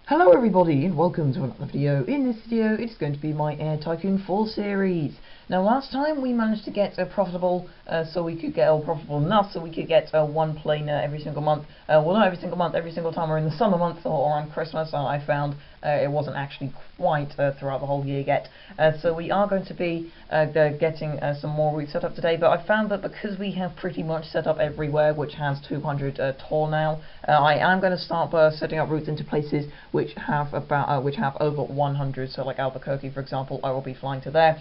Hello everybody and welcome to another video. In this video it's going to be my Air Tycoon 4 series. Now last time we managed to get profitable so we could get profitable enough so we could get one plane every single month. Well, not every single month, every single time we're in the summer months or around Christmas. I found it wasn't actually quite throughout the whole year yet. So we are going to be getting some more routes set up today, but I found that because we have pretty much set up everywhere which has 200 tour now, I am going to start setting up routes into places which have over 100. So like Albuquerque, for example, I will be flying to there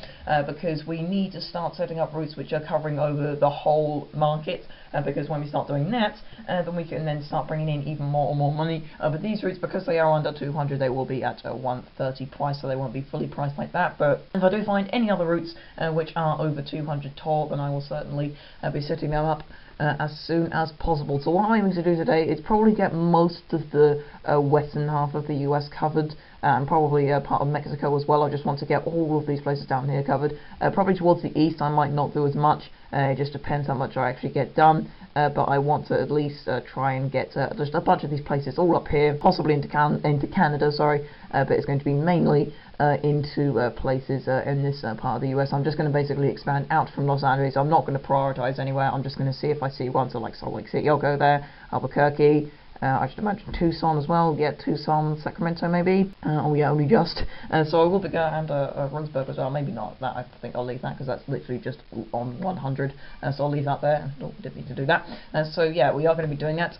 because we need to start setting up routes which are covering over the whole market. Because when we start doing that, then we can then start bringing in even more and more money. But these routes, because they are under 200, they will be at a 130 price, so they won't be fully priced like that. But if I do find any other routes which are over 200 tour, then I will certainly be setting them up as soon as possible. So what I'm aiming to do today is probably get most of the western half of the US covered, and probably part of Mexico as well. I just want to get all of these places down here covered. Probably towards the east I might not do as much, it just depends how much I actually get done, but I want to at least try and get just a bunch of these places all up here, possibly into Canada, sorry, but it's going to be mainly into places in this part of the US. I'm just going to basically expand out from Los Angeles. I'm not going to prioritize anywhere. I'm just going to see if I see one. So like Salt Lake City, I'll go there. Albuquerque, I should imagine Tucson as well. Yeah, Tucson, Sacramento maybe. Oh yeah, only just. So I will be going, and Rosberg as well. Maybe not that. I think I'll leave that because that's literally just on 100. So I'll leave that there. Didn't need to do that. So yeah, we are going to be doing that.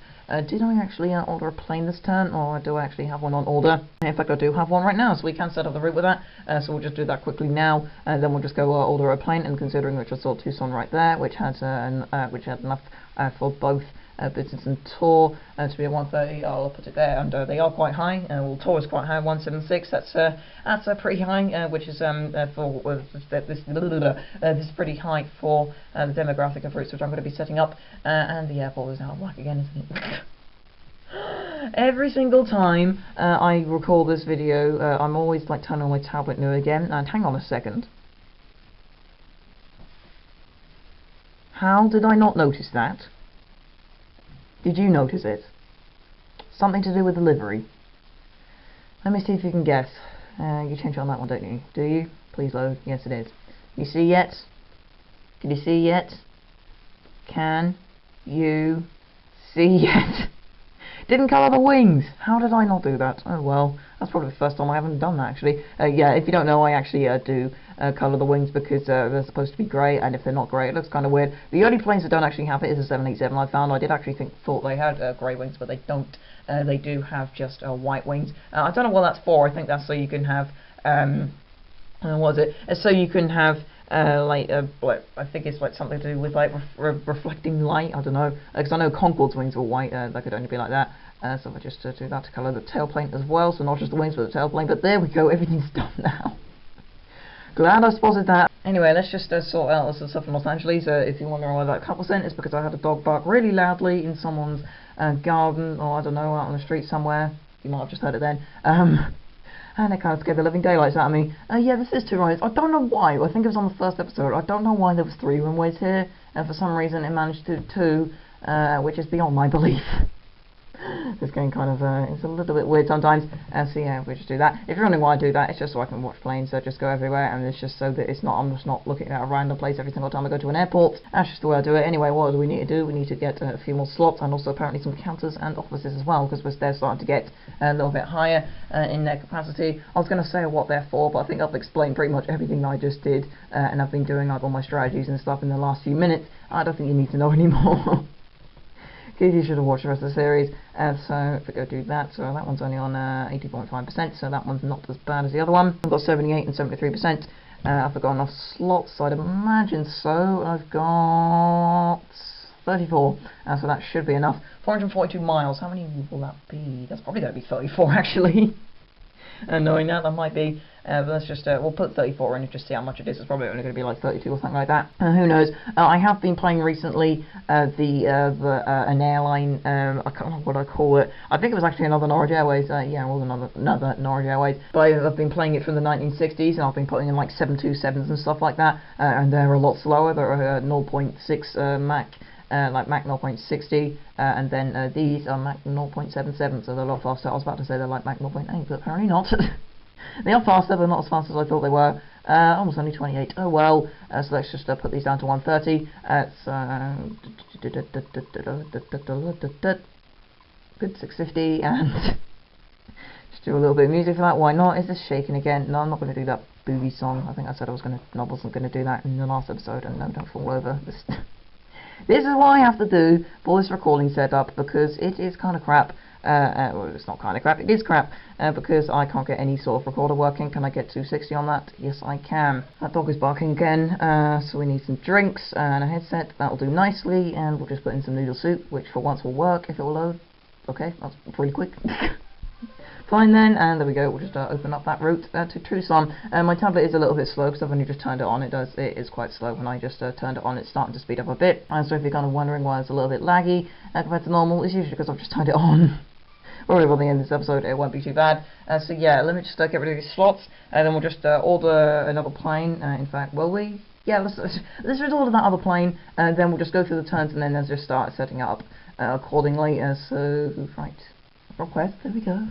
Did I actually order a plane this turn, or do I actually have one on order? In fact, I do have one right now, so we can set up the route with that. So we'll just do that quickly now, and then we'll just go order a plane. And considering which I saw Tucson right there, which had enough for both business and tour to be a 130, I'll put it there. And they are quite high. Well, tour is quite high, 176. That's pretty high, which is for this is pretty high for the demographic of routes which I'm going to be setting up. And the airport is out of whack again, isn't it? Every single time I record this video, I'm always like turning on my tablet new again. And hang on a second. How did I not notice that? Did you notice it? Something to do with the livery. Let me see if you can guess. You change it on that one, don't you? Do you? Please load. Yes, it is. You see yet? Can you see yet? Can you see yet? Didn't colour the wings. How did I not do that? Oh well, that's probably the first time I haven't done that actually. Yeah, if you don't know, I actually do colour the wings because they're supposed to be grey, and if they're not grey it looks kind of weird. The only planes that don't actually have it is a 787 I found. I did actually thought they had grey wings, but they don't. They do have just white wings. I don't know what that's for. I think that's so you can have what is it? So you can have I think it's like something to do with like reflecting light. I don't know, because I know Concorde's wings were white. They could only be like that. So if I just do that to colour the tailplane as well, so not just the wings but the tailplane. But there we go, everything's done now. Glad I spotted that. Anyway, let's just sort out some stuff in Los Angeles. If you're wondering why that couple cent, it's because I had a dog bark really loudly in someone's garden, or I don't know, out on the street somewhere. You might have just heard it then. And it kind of scared the living daylights out of me. Yeah, this is 2 runways. I don't know why. I think it was on the first episode. I don't know why there was 3 runways here. And for some reason it managed to 2, which is beyond my belief. This game kind of it's a little bit weird sometimes. So yeah, we just do that. If you're wondering why I do that, it's just so I can watch planes just go everywhere, and it's just so that I'm just not looking at a random place every single time I go to an airport. That's just the way I do it. Anyway, what do we need to do? We need to get a few more slots, and also apparently some counters and offices as well, because they're starting to get a little bit higher in their capacity. I was going to say what they're for, but I think I've explained pretty much everything I just did, and I've been doing like all my strategies and stuff in the last few minutes. I don't think you need to know anymore. You should have watched the rest of the series. So if we go do that, so that one's only on 80.5%, so that one's not as bad as the other one. I've got 78 and 73%. I've forgotten enough slots, so I'd imagine so. I've got 34, so that should be enough. 442 miles, how many will that be? That's probably going to be 34 actually. Knowing that might be, but let's just we'll put 34 in and just see how much it is. It's probably only going to be like 32 or something like that. Who knows? I have been playing recently an airline. I can't remember what I call it. I think it was actually another Norwich Airways. Yeah, it was another Norwich Airways. But I've been playing it from the 1960s, and I've been putting in like 727s and stuff like that. And they're a lot slower. They're 0.6 Mach. like Mach 0.60, and then these are Mach 0.77, so they're a lot faster. I was about to say they're like Mach 0.8, but apparently not. They are faster, but not as fast as I thought they were. Almost only 28. Oh well. So let's just put these down to 130. Good 650, and just do a little bit of music for that. Why not? Is this shaking again? No, I'm not going to do that booby song. I think I said I wasn't going to do that in the last episode, and no, don't fall over. This is what I have to do for this recording setup, because it is kind of crap. Well, it's not kind of crap, it is crap, because I can't get any sort of recorder working. Can I get 260 on that? Yes, I can. That dog is barking again, so we need some drinks and a headset. That'll do nicely, and we'll just put in some noodle soup, which for once will work if it will load. Okay, that's really quick. Fine then, and there we go. We'll just open up that route to Tucson. My tablet is a little bit slow because I've only just turned it on. It is quite slow. When I just turned it on, it's starting to speed up a bit. So if you're kind of wondering why it's a little bit laggy compared to normal, it's usually because I've just turned it on. Probably by the end of this episode it won't be too bad. So yeah, let me just get rid of these slots, and then we'll just order another plane. In fact, will we? Yeah, let's just order that other plane, and then we'll just go through the turns, and then let's just start setting up accordingly. So right, request. There we go.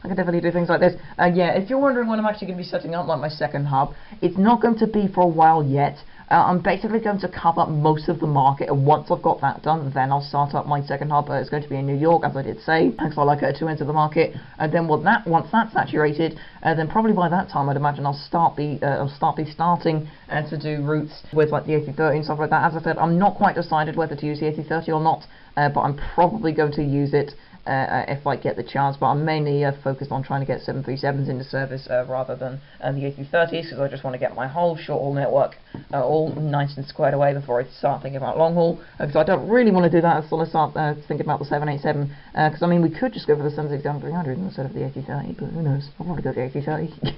I can definitely do things like this. Yeah, if you're wondering when I'm actually going to be setting up like my second hub, it's not going to be for a while yet. I'm basically going to cover most of the market, and once I've got that done, then I'll start up my second hub. It's going to be in New York, as I did say, because I like two ends of the market. And then once that's saturated, then probably by that time I'd imagine I'll starting to do routes with like the A330 and stuff like that. As I said, I'm not quite decided whether to use the A330 or not, but I'm probably going to use it if I get the chance, but I'm mainly focused on trying to get 737s into service rather than the A330s, because I just want to get my whole short-haul network all nice and squared away before I start thinking about long-haul, because I don't really want to do that until I start thinking about the 787, because I mean we could just go for the 767-300 instead of the A330, but who knows, I'll probably go for the A330.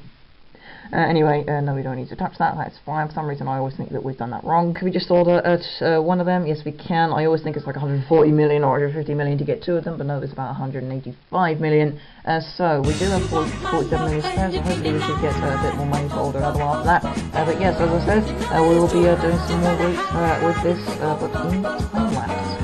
Anyway, no, we don't need to touch that. That's fine. For some reason, I always think that we've done that wrong. Can we just order one of them? Yes, we can. I always think it's like 140 million or 150 million to get two of them, but no, it's about 185 million. So we do have 47 million spares, so hopefully we should get a bit more money to order another one after that. But yes, as I said, we will be doing some more routes with this, but in time lapse.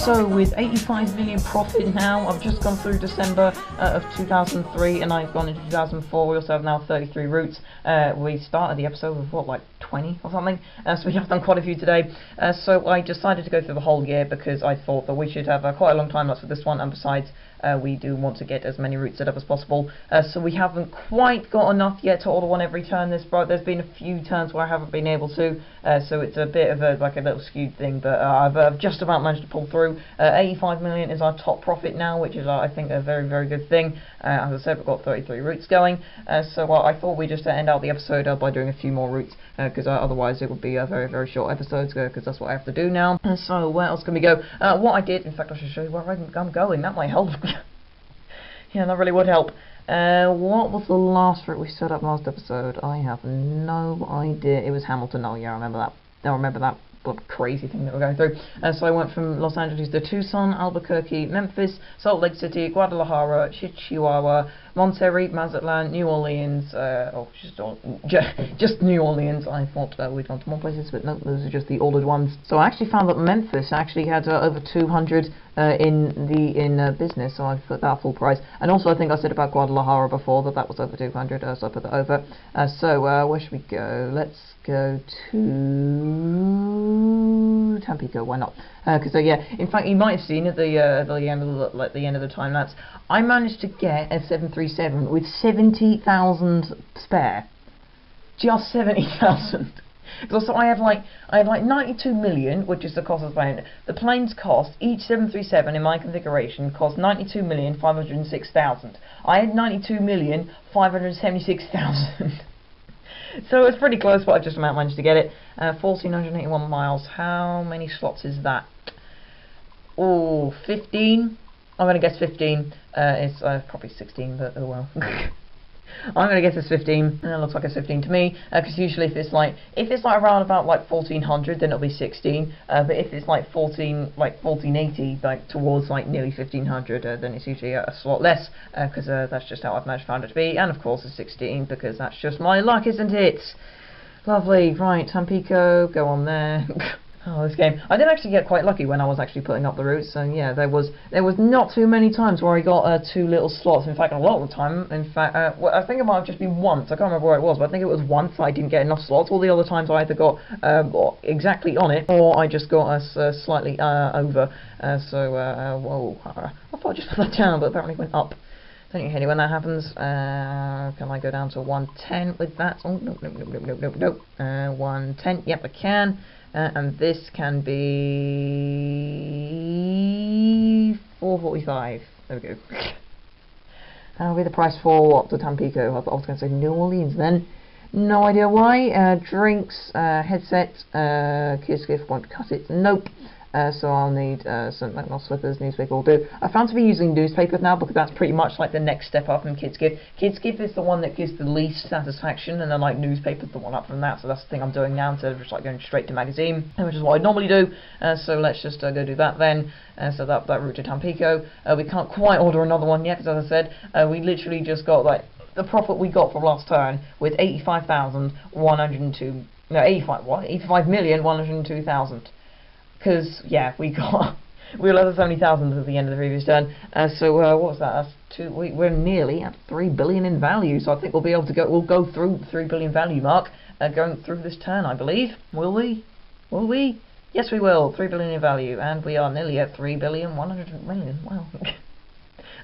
So with 85 million profit now, I've just gone through December of 2003, and I've gone into 2004. We also have now 33 routes. We started the episode with what, like 20 or something, so we have done quite a few today. So I decided to go through the whole year because I thought that we should have quite a long time lapse for this one, and besides we do want to get as many routes set up as possible. So we haven't quite got enough yet to order one every turn. There's been a few turns where I haven't been able to, so it's a bit of a little skewed thing, but I've just about managed to pull through. 85 million is our top profit now, which is I think a very, very good thing. As I said, we've got 33 routes going, so I thought we'd just end out the episode by doing a few more routes, because otherwise it would be a very, very short episode, because that's what I have to do now. So where else can we go? What I did, in fact I should show you where I'm going, that might help. Yeah, that really would help. What was the last route we set up last episode? I have no idea. It was Hamilton. Oh yeah, I remember that. I remember that crazy thing that we're going through. So I went from Los Angeles to Tucson, Albuquerque, Memphis, Salt Lake City, Guadalajara, Chihuahua, Monterrey, Mazatlan, New Orleans, just New Orleans. I thought we'd gone to more places, but no, those are just the ordered ones. So I actually found that Memphis actually had over 200 in business, so I put that full price. And also I think I said about Guadalajara before that was over 200, so I put that over. So where should we go? Let's go to Tampico. Why not? Because yeah, in fact, you might have seen at the end of the time lapse, I managed to get a 737 with 70,000 spare. Just 70,000. So I had like 92 million, which is the cost of the plane. The plane's cost, each 737 in my configuration cost 92,506,000. I had 92,576,000. So it's pretty close, but I just about managed to get it. 1,481 miles. How many slots is that? Oh, 15. I'm gonna guess 15. It's probably 16, but oh well. I'm gonna guess it's 15, and it looks like it's 15 to me. Because usually if it's like around about like 1,400, then it'll be 16. But if it's like 1480, like towards like nearly 1,500, then it's usually a slot less. Because that's just how I've managed found it to be. And of course it's 16 because that's just my luck, isn't it? Lovely. Right, Tampico, go on there. Oh, this game. I did actually get quite lucky when I was actually putting up the routes, so yeah, there was not too many times where I got 2 little slots. In fact, a lot of the time, well, I think it might have just been once. I can't remember where it was, but I think it was once I didn't get enough slots. All the other times I either got exactly on it, or I just got slightly over. Whoa, I thought I just put that down, but apparently went up. Don't you hate it when that happens? Can I go down to 110 with that? Oh, no. 110, yep, I can. And this can be 445. There we go. That'll be the price for what? The Tampico. I was going to say New Orleans then. No idea why. Drinks, headset, kids gift, won't cut it. Nope. So I'll need some slippers, newspaper will do. I found to be using newspaper now because that's pretty much like the next step up from Kids Gift. Kids Gift is the one that gives the least satisfaction, and then like newspaper's the one up from that. So that's the thing I'm doing now instead of just like going straight to magazine, which is what I normally do. So let's just go do that then. So that route to Tampico. We can't quite order another one yet because, as I said, we literally just got like the profit we got from last turn with 85,102,000. Because yeah, we were over 70,000 at the end of the previous turn. So what was that? That's we're nearly at 3 billion in value. So I think we'll be able to go. We'll go through the 3 billion value mark going through this turn, I believe. Will we? Will we? Yes, we will. 3 billion in value, and we are nearly at 3,100,000,000. Wow.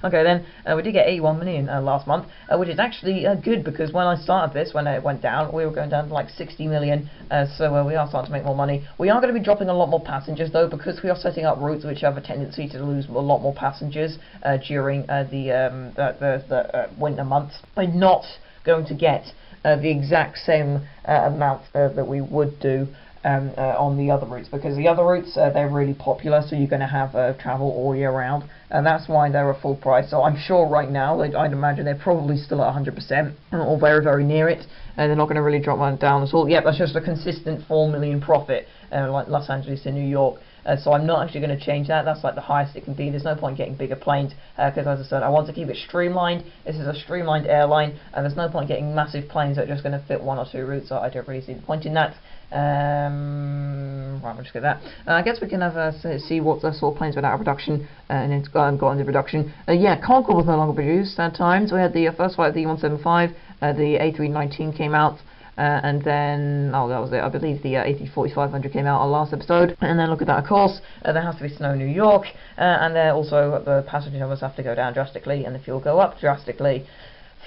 Okay then, we did get 81 million last month, which is actually good because when I started this, when it went down, we were going down to like 60 million, so we are starting to make more money. We are going to be dropping a lot more passengers though, because we are setting up routes which have a tendency to lose a lot more passengers during the winter months. We're not going to get the exact same amount that we would do on the other routes, because the other routes they're really popular, so you're going to have travel all year round, and that's why they're a full price. So I'm sure right now I'd imagine they're probably still at 100% or very, very near it, and they're not going to really drop one down at all. Yep, that's just a consistent 4 million profit, like Los Angeles to New York. So I'm not actually going to change that. That's like the highest it can be. There's no point getting bigger planes because, as I said, I want to keep it streamlined. This is a streamlined airline, and there's no point getting massive planes that are just going to fit 1 or 2 routes. So I don't really see the point in that. Right, we'll just get that. I guess we can have see what the sort of planes went out of production and it's got into production. Yeah, Concorde was no longer produced at times. We had the first flight of the E175, the A319 came out. And then, oh, that was it. I believe the A340-500 came out on last episode. And then look at that, of course, there has to be snow in New York, and there also the passenger numbers have to go down drastically, and the fuel go up drastically.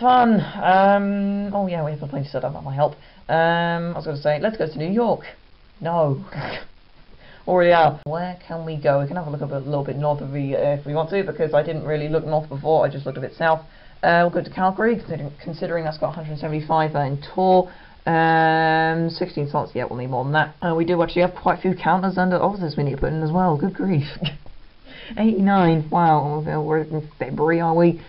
Fun. Oh yeah, we have a plane set up. That might help. I was going to say, let's go to New York. No. Already are. Where can we go? We can have a look a little bit north of if we want to, because I didn't really look north before. I just looked a bit south. We'll go to Calgary, considering that's got 175 in tour. 16 slots, yeah, we'll need more than that. We do actually have quite a few counters and officers we need to put in as well. Good grief. 89, wow, we're in February, are we?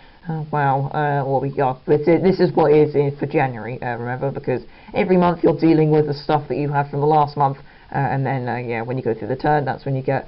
Wow, well, this is what it is for January, remember, because every month you're dealing with the stuff that you had from the last month, and then, yeah, when you go through the turn, that's when you get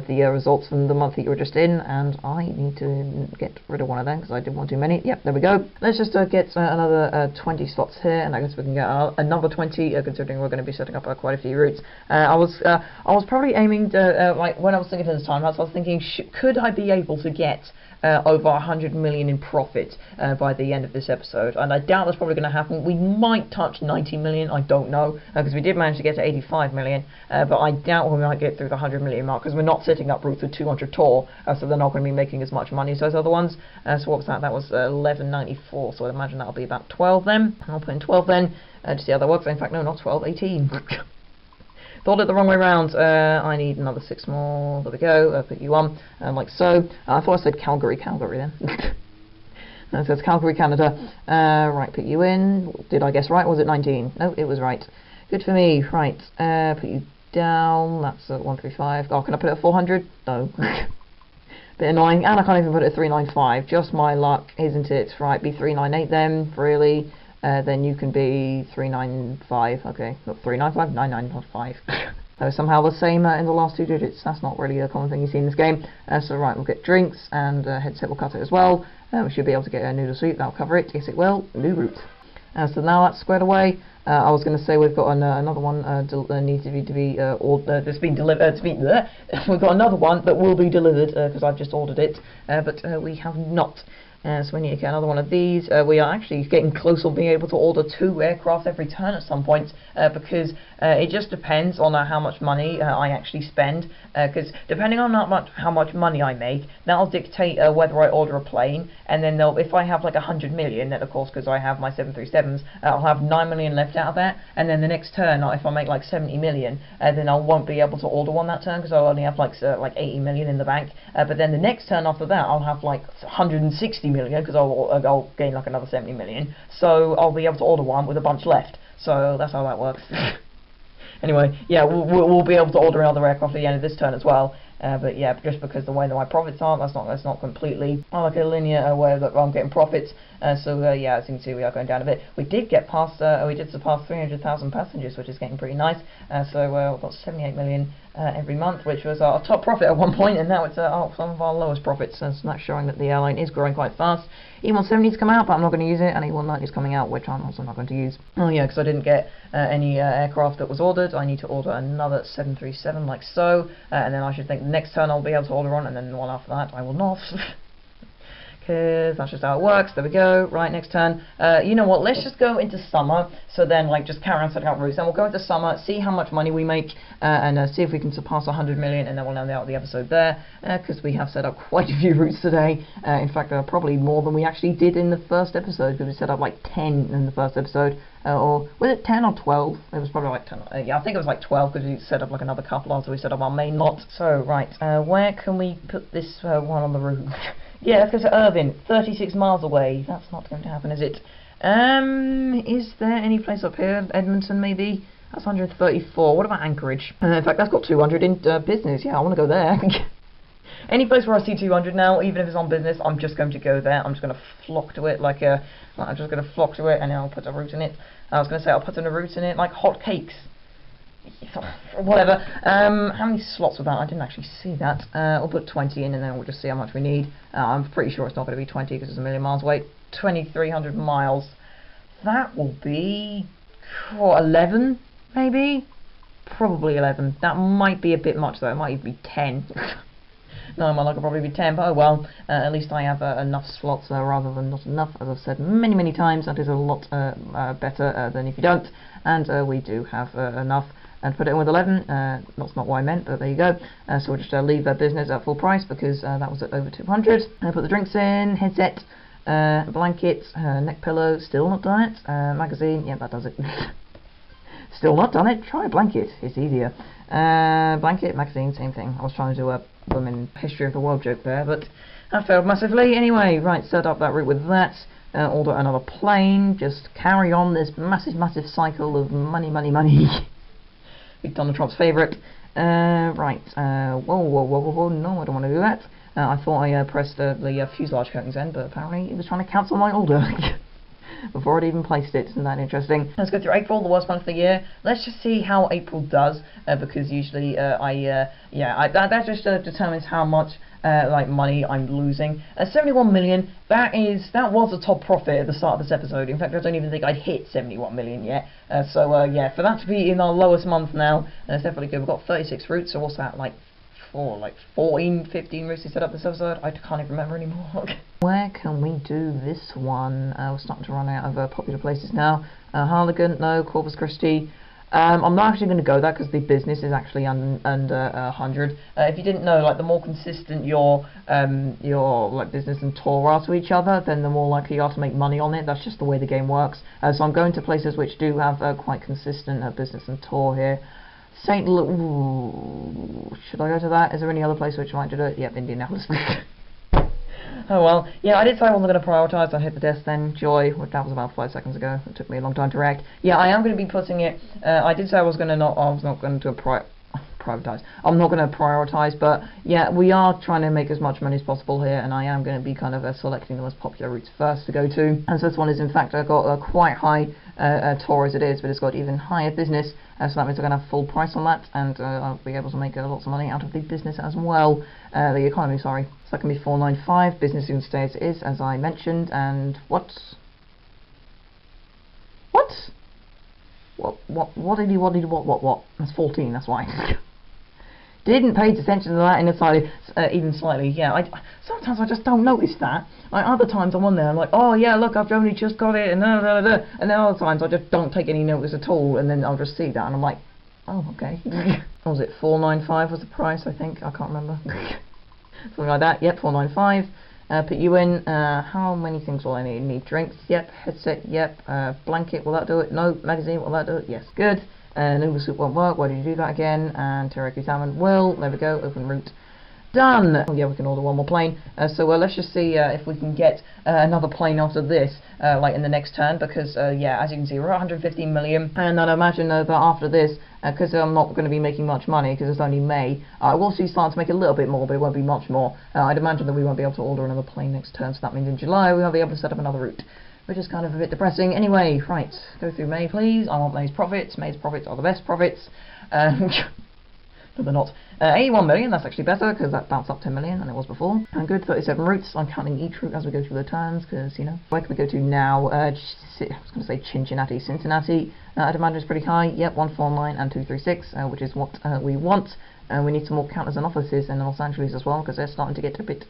the results from the month that you were just in, and I need to get rid of one of them because I didn't want too many. Yep, there we go. Let's just get another 20 slots here, and I guess we can get another 20, considering we're going to be setting up quite a few routes. I was probably aiming to, like, when I was thinking of this time, I was thinking, could I be able to get over 100 million in profit by the end of this episode, and I doubt that's probably going to happen. We might touch 90 million, I don't know, because we did manage to get to 85 million, but I doubt we might get through the 100 million mark, because we're not setting up routes with 200 tour, so they're not going to be making as much money as those other ones. So what was that? That was 1194, so I imagine that'll be about 12 then. I'll put in 12 then, to see how that works. In fact, no, not 12, 18. Thought it the wrong way around. I need another 6 more. There we go. Put you on, like so. I thought I said Calgary then. No, so it's Calgary, Canada. Right, put you in. Did I guess right? Was it 19? No, it was right. Good for me. Right, put you down. That's at 135. Oh, can I put it at 400? No. Bit annoying. And I can't even put it at 395. Just my luck, isn't it? Right, be 398 then. Really. Then you can be 395, okay, not 395, 9995. That was somehow the same in the last 2 digits. That's not really a common thing you see in this game. So right, we'll get drinks, and headset will cut it as well. We should be able to get a noodle soup, that'll cover it. Yes, it will. New route. So now that's squared away. I was going to say we've got another one needs to be that's been delivered. We've got another one that will be delivered because I've just ordered it, but we have not. So we need to get another one of these. We are actually getting close to being able to order 2 aircraft every turn at some point, because it just depends on how much money I actually spend, because depending on how much money I make, that'll dictate whether I order a plane, and then if I have like 100 million, then of course, because I have my 737s, I'll have 9 million left out of that, and then the next turn, if I make like 70 million, then I won't be able to order one that turn, because I'll only have like 80 million in the bank, but then the next turn after that, I'll have like 160 million, because I'll gain like another 70 million, so I'll be able to order one with a bunch left. So that's how that works. Anyway, yeah, we'll be able to order another aircraft at the end of this turn as well. But yeah, just because the way that my profits are, that's not completely like a linear way that I'm getting profits. So yeah, as you can see, we are going down a bit. We did get past, we did surpass 300,000 passengers, which is getting pretty nice. So we've got 78 million every month, which was our top profit at one point, and now it's some of our lowest profits. So that's showing that the airline is growing quite fast. E170's come out, but I'm not going to use it, and E190 is coming out, which I'm also not going to use. Oh yeah, because I didn't get any aircraft that was ordered. I need to order another 737 like so, and then I should think the next turn I'll be able to order on, and then the one after that I will not. Because that's just how it works. There we go. Right, next turn. You know what? Let's just go into summer. So then, like, just carry on setting up routes. Then we'll go into summer, see how much money we make, and see if we can surpass 100 million, and then we'll end out the episode there. Because we have set up quite a few routes today. In fact, probably more than we actually did in the first episode, because we set up like 10 in the first episode. Or was it 10 or 12? It was probably like 10. Yeah, I think it was like 12, because we set up like another couple after we set up our main lot. So right, where can we put this one on the route? Yeah, let's go to Irvine, 36 miles away. That's not going to happen, is it? Is there any place up here? Edmonton, maybe? That's 134. What about Anchorage? In fact, that's got 200 in business. Yeah, I want to go there. Any place where I see 200 now, even if it's on business, I'm just going to go there. I'm just going to flock to it like a... I'm just going to flock to it, and then I'll put a route in it. I was going to say I'll put in a route in it like hot cakes. Whatever. How many slots with that? I didn't actually see that. We'll put 20 in, and then we'll just see how much we need. I'm pretty sure it's not going to be 20 because it's a million miles away. 2,300 miles. That will be 11, maybe. Probably 11. That might be a bit much though. It might even be 10. No, my luck will probably be 10, but oh well. At least I have enough slots rather than not enough. As I've said many times, that is a lot better than if you don't. And we do have enough. And put it in with 11, that's not what I meant, but there you go. So we'll just leave their business at full price because that was at over 200. Put the drinks in, headset, blanket, neck pillow, still not done it. Magazine, yeah, that does it. Still not done it, try a blanket, it's easier. Blanket, magazine, same thing. I was trying to do a women history of the world joke there, but that failed massively. Anyway, right, set up that route with that. Order another plane, just carry on this massive cycle of money. Big Donald Trump's favourite. Right. Whoa. No, I don't want to do that. I thought I pressed the fuselage curtains in, but apparently it was trying to cancel my order. before I'd even placed it. Isn't that interesting? Let's go through April, the worst month of the year. Let's just see how April does, because usually that just determines how much like money I'm losing. 71 million. That was a top profit at the start of this episode. In fact, I don't even think I'd hit 71 million yet. Yeah, for that to be in our lowest month now, it's definitely good. We've got 36 routes. So what's that, like 14, 15 routes we set up this episode? I can't even remember anymore. Where can we do this one? We're starting to run out of popular places now. Harlingen, no. Corpus Christi. I'm not actually going to go there because the business is actually under 100. If you didn't know, like the more consistent your like business and tour are to each other, then the more likely you are to make money on it. That's just the way the game works. So I'm going to places which do have quite consistent business and tour here. St. Should I go to that? Is there any other place which I might do it? Yep, Indianapolis. Oh well, yeah, I did say I wasn't going to prioritise. I hit the desk then. Joy, that was about 5 seconds ago. It took me a long time to react. Yeah, I am going to be putting it. I did say I was not going to prioritise. I'm not going to prioritise, but yeah, we are trying to make as much money as possible here, and I am going to be kind of selecting the most popular routes first to go to. And so this one is in fact got a quite high tour as it is, but it's got even higher business. So that means I'm going to have full price on that, and I'll be able to make lots of money out of the business as well. The economy, sorry. So that can be 495. Business can stay as it is, as I mentioned. And what? That's 14. That's why. Didn't pay attention to that in a slightly, even slightly. Yeah, sometimes I just don't notice that. Like other times I'm on there, I'm like, oh yeah, look, I've only just got it, and and then other times I just don't take any notice at all, and then I'll just see that, and I'm like, oh okay. What was it? 495 was the price, I think. I can't remember. Something like that. Yep, 495. Put you in. How many things will I need? Need drinks. Yep. Headset. Yep. Blanket. Will that do it? No. Magazine. Will that do it? Yes. Good. Noodle soup won't work. Why did you do that again? And teriyaki salmon will. There we go. Open route. Done. Oh yeah, we can order one more plane. So let's just see if we can get another plane after this, like in the next turn, because yeah, as you can see, we're at 115 million, and I'd imagine that after this, because I'm not going to be making much money because it's only May, I will see start to make a little bit more, but it won't be much more. I'd imagine that we won't be able to order another plane next turn, so that means in July we won't be able to set up another route, which is kind of a bit depressing. Anyway, right, go through May, please. I want May's profits. May's profits are the best profits. No, they're not. 81 million, that's actually better, because that bounced up 10 million than it was before. And good, 37 routes. I'm counting each route as we go through the turns, because, you know. Where can we go to now? I was going to say Cincinnati. Cincinnati, I'd imagine is pretty high. Yep, 149 and 236, which is what we want. We need some more counters and offices in Los Angeles as well, because they're starting to get a bit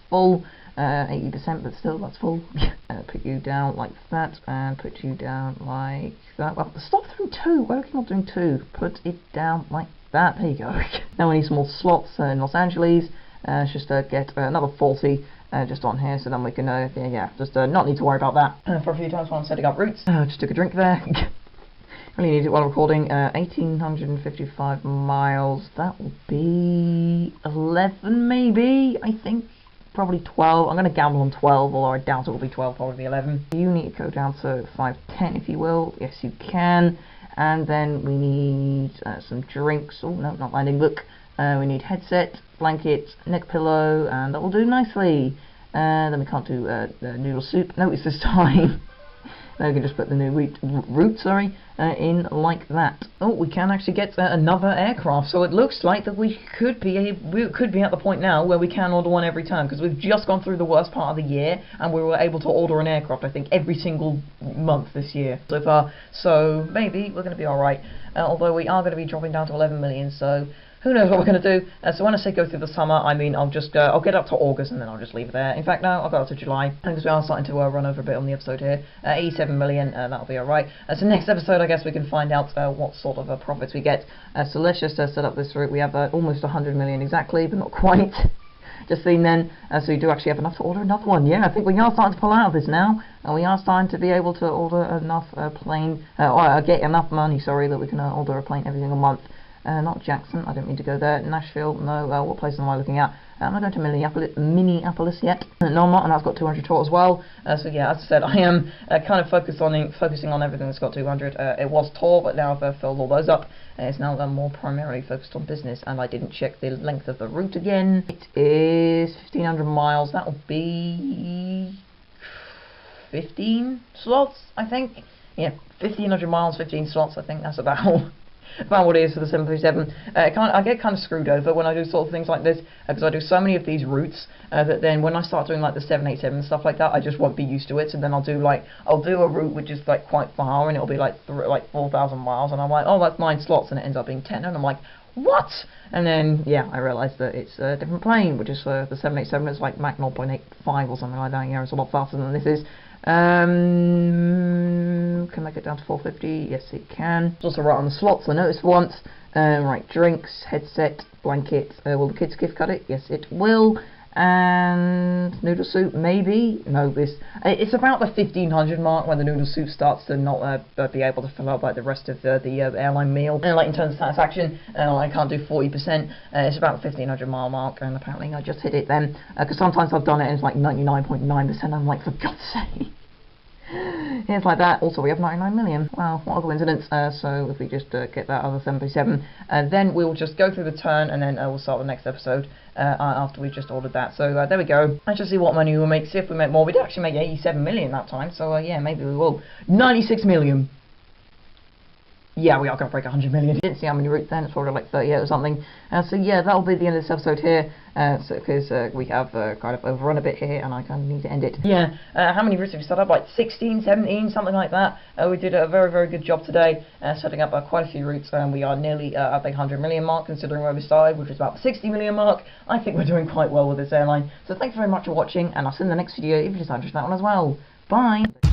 full. 80%, but still, that's full. Put you down like that, and put you down like that. Well, stop doing 2. Why are we not doing 2? Put it down like that. There you go. Now we need some more slots in Los Angeles. Let's just get another 40 just on here, so then we can just not need to worry about that for a few times while I'm setting up routes. Just took a drink there. Really need it while recording. 1855 miles. That will be 11 maybe, I think. Probably 12. I'm going to gamble on 12, although I doubt it will be 12, probably 11. You need to go down to 510 if you will. Yes, you can. And then we need some drinks. Oh, no, not landing. Look. We need headset, blanket, neck pillow, and that will do nicely. Then we can't do noodle soup. No, it's this time. Now we can just put the new route in like that. Oh, we can actually get another aircraft. So it looks like that we could be at the point now where we can order one every time, because we've just gone through the worst part of the year and we were able to order an aircraft, I think, every single month this year so far. So maybe we're going to be alright. Although we are going to be dropping down to 11 million, so who knows what we're going to do. So when I say go through the summer, I mean I'll get up to August and then I'll just leave it there. In fact, no, I'll go up to July, because we are starting to run over a bit on the episode here. 87 million, that'll be alright. So next episode, I guess we can find out what sort of profits we get. So let's just set up this route. We have almost 100 million exactly, but not quite. Just seen then, so we do actually have enough to order another one. Yeah, I think we are starting to pull out of this now, and we are starting to be able to order enough plane, or get enough money, sorry, that we can order a plane every single month. Not Jackson, I don't mean to go there. Nashville, no. What place am I looking at? I'm not going to Minneapolis yet. No, I'm not, and that's got 200 total as well. So yeah, as I said, I am kind of focusing on everything that's got 200. It was tour, but now I've filled all those up. It's now more primarily focused on business, and I didn't check the length of the route again. It is 1,500 miles. That will be 15 slots, I think. Yeah, 1,500 miles, 15 slots, I think that's about about what it is for the 737. I get kind of screwed over when I do sort of things like this, because I do so many of these routes that then when I start doing like the 787 and stuff like that, I just won't be used to it. So then I'll do a route which is like quite far, and it'll be like 4,000 miles, and I'm like, oh, that's 9 slots, and it ends up being 10, and I'm like, what? And then yeah, I realised that it's a different plane, which is the 787. It's like Mach 0.85 or something like that. Yeah, it's a lot faster than this is. Can I get down to 450? Yes, it can. It's also right on the slots, I noticed once. Right, drinks, headset, blanket. Will the kids gift cut it? Yes, it will. And noodle soup, maybe. No, it's about the 1,500 mark when the noodle soup starts to not be able to fill up like the rest of the airline meal. And like in terms of satisfaction, I can't do 40%. It's about the 1,500 mile mark, and apparently I just hit it then. Because sometimes I've done it and it's like 99.9%. I'm like, for God's sake. It's like that. Also, we have 99 million. Wow, what a coincidence. So if we just get that other 737, then we'll just go through the turn, and then we'll start the next episode after we've just ordered that. So there we go. Let's just see what money we'll make. See if we make more. We did actually make 87 million that time. So yeah, maybe we will. 96 million. Yeah, we are going to break 100 million. You didn't see how many routes then, it's probably like 38 or something. So yeah, that'll be the end of this episode here, because we have kind of overrun a bit here, and I kind of need to end it. Yeah, how many routes have we started up? Like 16, 17, something like that. We did a very, very good job today, setting up quite a few routes, and we are nearly at the 100 million mark, considering where we started, which was about the 60 million mark. I think we're doing quite well with this airline. So thanks very much for watching, and I'll see you in the next video if you decide to watch that one as well. Bye!